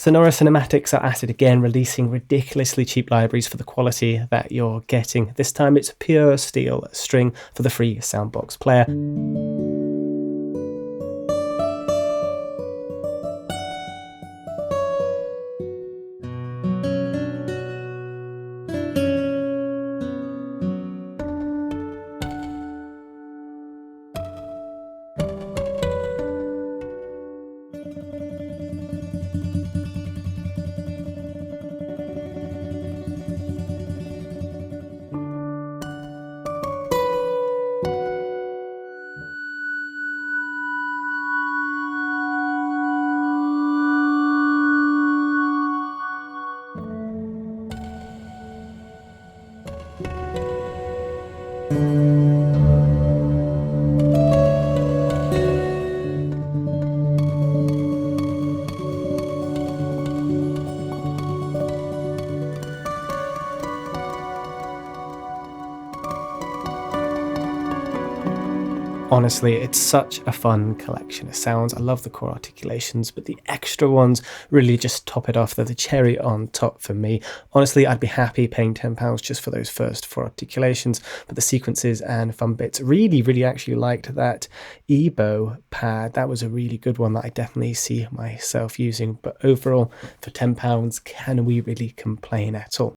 Sonora Cinematics are at it again, releasing ridiculously cheap libraries for the quality that you're getting. This time it's pure steel string for the free Soundbox player. Honestly, it's such a fun collection of sounds. I love the core articulations, but the extra ones really just top it off. They're the cherry on top for me. Honestly, I'd be happy paying £10 just for those first 4 articulations, but the sequences and fun bits, really actually liked that Ebo pad. That was a really good one that I definitely see myself using, but overall, for £10, can we really complain at all?